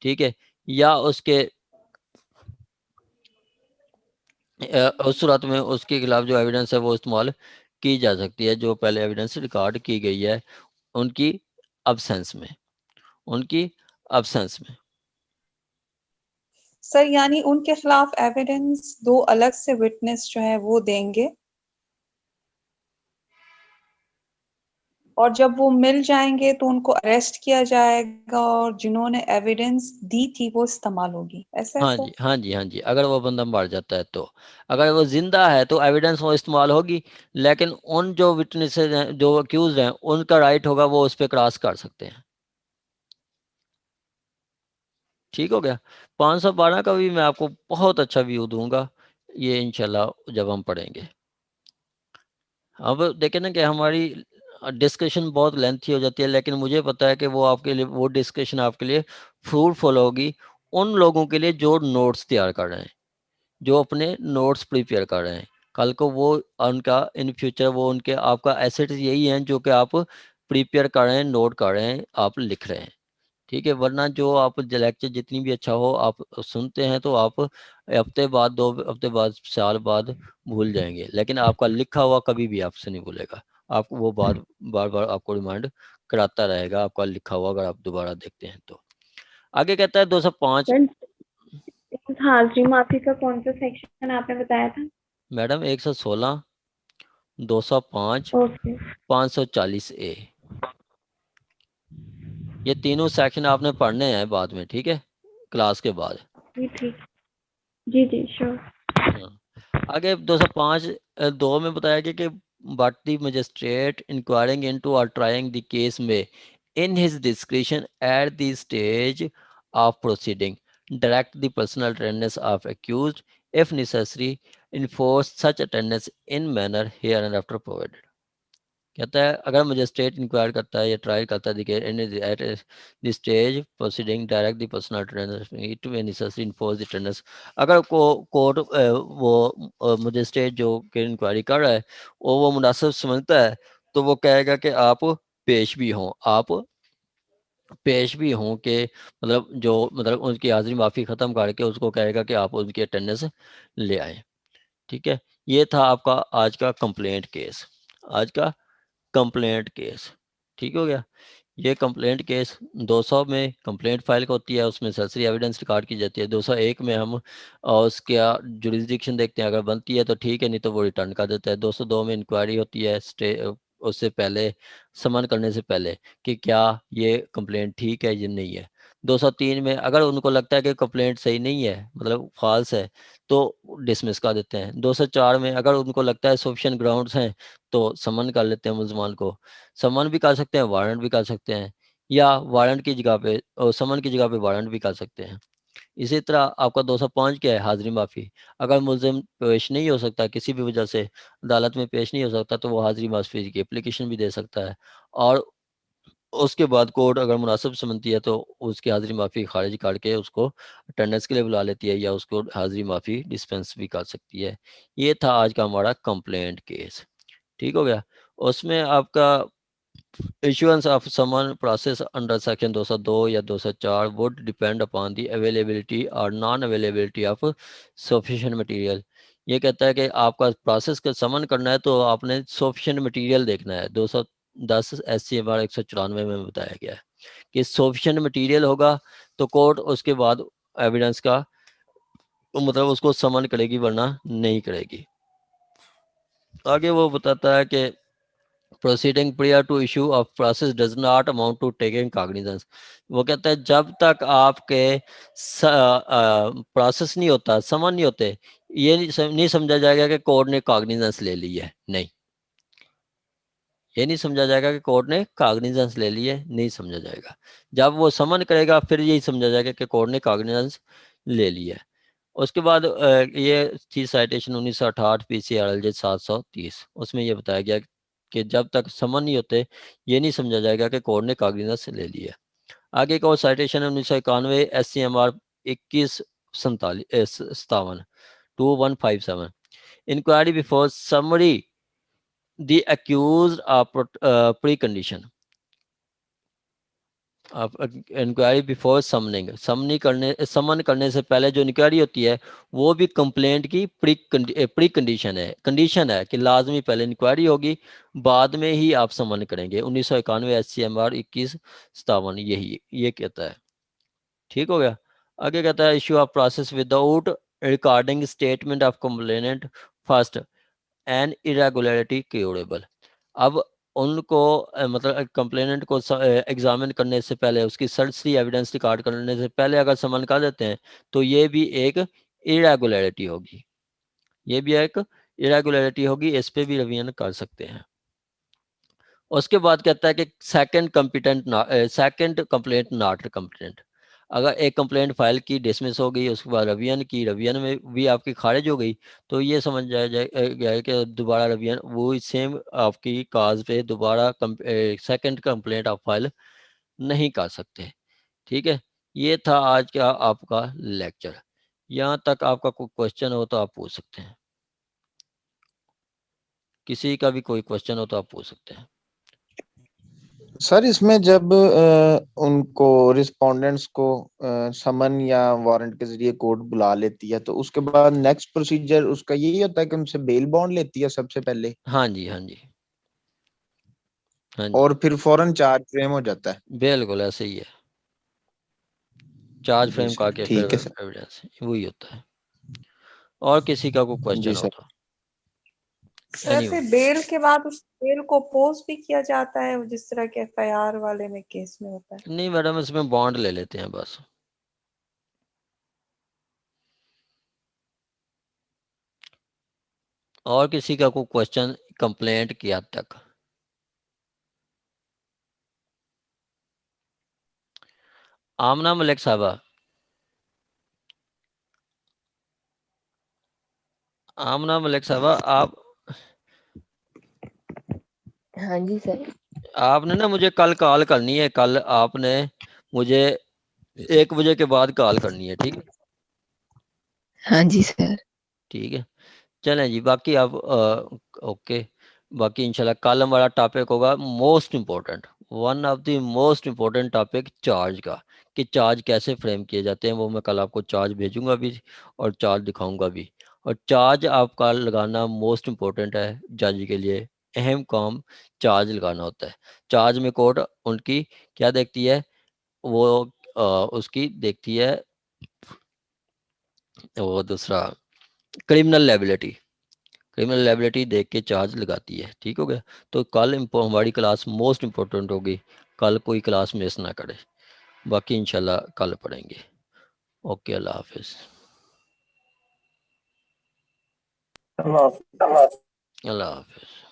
ठीक है, या उसके उस सूरत में उसके खिलाफ जो एविडेंस है वो इस्तेमाल की जा सकती है, जो पहले एविडेंस रिकॉर्ड की गई है उनकी अब्सेंस में, उनकी अब्सेंस में। सर यानी उनके खिलाफ एविडेंस दो अलग से विटनेस जो है वो देंगे, और जब वो मिल जाएंगे तो उनको अरेस्ट किया जाएगा और जिन्होंने एविडेंस दी थी वो इस्तेमाल होगी, ऐसा है हाँ सर? जी, हाँ जी, हाँ जी, अगर वो बंदा मर जाता है तो, अगर वो जिंदा है तो एविडेंस वो इस्तेमाल होगी, लेकिन उन जो विटनेसेस हैं, जो अक्यूज हैं, उनका राइट होगा वो उस पर क्रॉस कर सकते हैं। ठीक हो गया। 512 का भी मैं आपको बहुत अच्छा व्यू दूंगा, ये इंशाल्लाह जब हम पढ़ेंगे। अब देखें ना कि हमारी डिस्कशन बहुत लेंथी हो जाती है, लेकिन मुझे पता है कि वो आपके लिए, वो डिस्कशन आपके लिए फ्रूटफुल होगी उन लोगों के लिए जो नोट्स तैयार कर रहे हैं, जो अपने नोट्स प्रिपेयर कर रहे हैं। कल को वो उनका इन फ्यूचर वो उनके आपका एसेट यही है जो कि आप प्रिपेयर कर रहे हैं, नोट कर रहे हैं, आप लिख रहे हैं। ठीक है, वरना जो आप लेक्चर जितनी भी अच्छा हो आप सुनते हैं तो आप हफ्ते बाद, 2 हफ्ते बाद, साल बाद भूल जाएंगे, लेकिन आपका लिखा हुआ कभी भी आपसे नहीं भूलेगा। आपको वो बार बार बार आपको रिमाइंड कराता रहेगा आपका लिखा हुआ, अगर आप दोबारा देखते हैं तो। आगे कहता है 205। सर हाजिरी माफी का कौन सा सेक्शन आपने बताया था? मैडम 116, 205, ओके 540A, ये तीनों सेक्शन आपने पढ़ने हैं बाद में, ठीक है, क्लास के बाद। जी ठीक, जी जी श्योर। हाँ। आगे 205 2 में बताया गया कि but the magistrate enquiring into और ट्राइंग द केस में in his description at the stage of proceeding direct the personal attendance of accused if necessary enforce such attendance in manner hereinafter provided। कहता है अगर magistrate inquire करता है या trial करता है at the stage proceeding direct the personal attendance it may necessary enforce the attendance. अगर court वो मजिस्ट्रेट जो कि इंक्वायरी कर रहा है वो मुनासिब समझता है तो वो कहेगा कि आप पेश भी हों, आप पेश भी हों कि मतलब जो मतलब उनकी हाजिरी माफ़ी ख़त्म करके उसको कहेगा कि आप उनकी अटेंडेंस ले आएँ। ठीक है, ये था आपका आज का कंप्लेंट केस, आज का कंप्लेंट केस। ठीक हो गया। ये कंप्लेंट केस 200 में कंप्लेंट फाइल होती है, उसमें सल्सरी एविडेंस रिकॉर्ड की जाती है। 201 में हम उसके जुरिस्डिक्शन देखते हैं, अगर बनती है तो ठीक है, नहीं तो वो रिटर्न कर देता है। 202 में इंक्वायरी होती है स्टे उससे पहले, समन करने से पहले, कि क्या ये कंप्लेंट ठीक है या नहीं है। 203 में अगर उनको लगता है कि कंप्लेंट सही नहीं है, मतलब फॉल्स है, तो डिसमिस कर देते हैं। 204 में अगर उनको लगता है सफिशिएंट ग्राउंड्स हैं तो समन कर लेते हैं मुलजमान को। समन भी कर सकते हैं, वारंट भी कर सकते हैं, या वारंट की जगह पे और समन की जगह पे वारंट भी कर सकते हैं। इसी तरह आपका 205 क्या है, हाजिरी माफ़ी। अगर मुलजिम पेश नहीं हो सकता किसी भी वजह से, अदालत में पेश नहीं हो सकता, तो वो हाजिरी माफ़ी की एप्लीकेशन भी दे सकता है, और उसके बाद कोर्ट अगर मुनासिब समझती है तो उसकी हाजिरी माफ़ी खारिज करके उसको अटेंडेंस के लिए बुला लेती है, या उसको हाजिरी माफ़ी डिस्पेंस भी कर सकती है। ये था आज का हमारा कंप्लेंट केस। ठीक हो गया। उसमें आपका issuance of summon process under section 202 या 204 would depend upon the availability or non availability of sufficient material। ये कहता है कि आपका प्रोसेस का समन करना है तो आपने सफिशिएंट मटेरियल देखना है। 210 SCMR 194 में बताया गया है कि सफिशिएंट मटेरियल होगा तो कोर्ट उसके बाद एविडेंस का मतलब उसको समन करेगी, वरना नहीं करेगी। आगे वो बताता है कि proceeding prior to issue of process does not amount to taking cognizance। वो कहता है जब तक आपके प्रोसेस नहीं होता, समन नहीं होते, ये नहीं समझा जाएगा कि कोर्ट ने कॉग्निजेंस ले ली है। नहीं, ये नहीं समझा जाएगा कि कोर्ट ने कॉग्निजेंस ले ली है, नहीं समझा जाएगा। जब वो समन करेगा फिर यही समझा जाएगा कि कोर्ट ने कॉग्निजेंस ले ली है। उसके बाद ये थी साइटेशन 1968 PCRLJ 730। उसमें ये बताया गया कि जब तक समन नहीं होते ये नहीं समझा जाएगा कि कोर्ट ने कागजात ले लिया है। आगे का citation 1991 SCMR 2157 2157। Inquiry before summary the accused precondition. आप इंक्वायरी बिफोर समनिंग, समन करने से पहले जो इंक्वायरी होती है वो भी कंप्लेंट की प्री कंडीशन है कि लाजमी पहले इंक्वायरी होगी, बाद में ही आप समन करेंगे। 1991 SCMR 2157 यही ये कहता है। ठीक हो गया। आगे कहता है issue of process without recording statement of complainant first an irregularity curable. अब उनको मतलब कंप्लेनेंट को एग्जामिन करने से पहले, उसकी सर्चरी एविडेंस रिकॉर्ड करने से पहले अगर समन कर देते हैं तो ये भी एक इरेगुलरिटी होगी, ये भी एक इरेगुलरिटी होगी, इस पे भी रिवीजन कर सकते हैं। उसके बाद कहता है कि सेकंड कंप्लेंट नॉट कंप्लेंट। अगर एक कंप्लेंट फाइल की डिसमिस हो गई, उसके बाद रिवीजन की, रिवीजन में भी आपकी खारिज हो गई, तो ये समझ जाए कि दोबारा रिवीजन वो सेम आपकी काज पे दोबारा सेकंड कंप्लेंट आप फाइल नहीं कर सकते। ठीक है, ये था आज का आपका लेक्चर। यहाँ तक आपका कोई क्वेश्चन हो तो आप पूछ सकते हैं, किसी का भी कोई क्वेश्चन हो तो आप पूछ सकते हैं। सर इसमें जब उनको रिस्पोंडेंट्स को समन या वारंट के जरिए कोर्ट बुला लेती है, तो उसके बाद नेक्स्ट प्रोसीजर उसका यही होता है कि उनसे बेल बॉन्ड लेती है सबसे पहले, हाँ जी, हाँ जी, हाँ जी, और फिर फौरन चार्ज फ्रेम हो जाता है। बिल्कुल ऐसे ही है। चार्ज जी फ्रेम सर, करके फिर ठीक है सर। एविडेंस वही होता है। और किसी का कोई जी क्वेश्चन हो सर। तो सर एनी फिर बेल के बाद उस बेल को पोज भी किया जाता है, जिस तरह के FIR वाले में केस में होता है? नहीं मैडम, इसमें बॉन्ड ले लेते हैं बस। और किसी का कोई क्वेश्चन कंप्लेंट किया तक? आमना मलिक साहबा, आमना मलिक साहबा, आप हाँ जी सर। आपने ना मुझे कल कॉल करनी है, कल आपने मुझे 1 बजे के बाद कॉल करनी है, ठीक है? हाँ जी सर। ठीक है, चलें जी। बाकी आप ओके, बाकी इंशाल्लाह कल हमारा टॉपिक होगा most important, one of the most important topic charge का, कि चार्ज कैसे फ्रेम किए जाते हैं। वो मैं कल आपको चार्ज भेजूंगा भी और चार्ज दिखाऊंगा भी। और चार्ज आपका लगाना मोस्ट इम्पोर्टेंट है, जज के लिए अहम काम चार्ज लगाना होता है। चार्ज में कोर्ट उनकी क्या देखती है, वो उसकी देखती है वो दूसरा क्रिमिनल लायबिलिटी, क्रिमिनल लायबिलिटी देख के चार्ज लगाती है। ठीक हो गया। तो कल हमारी क्लास मोस्ट इम्पोर्टेंट होगी, कल कोई क्लास मिस ना करे। बाकी इंशाल्लाह कल पढ़ेंगे। ओके, अल्लाह हाफिज। अल्लाह हाफिज।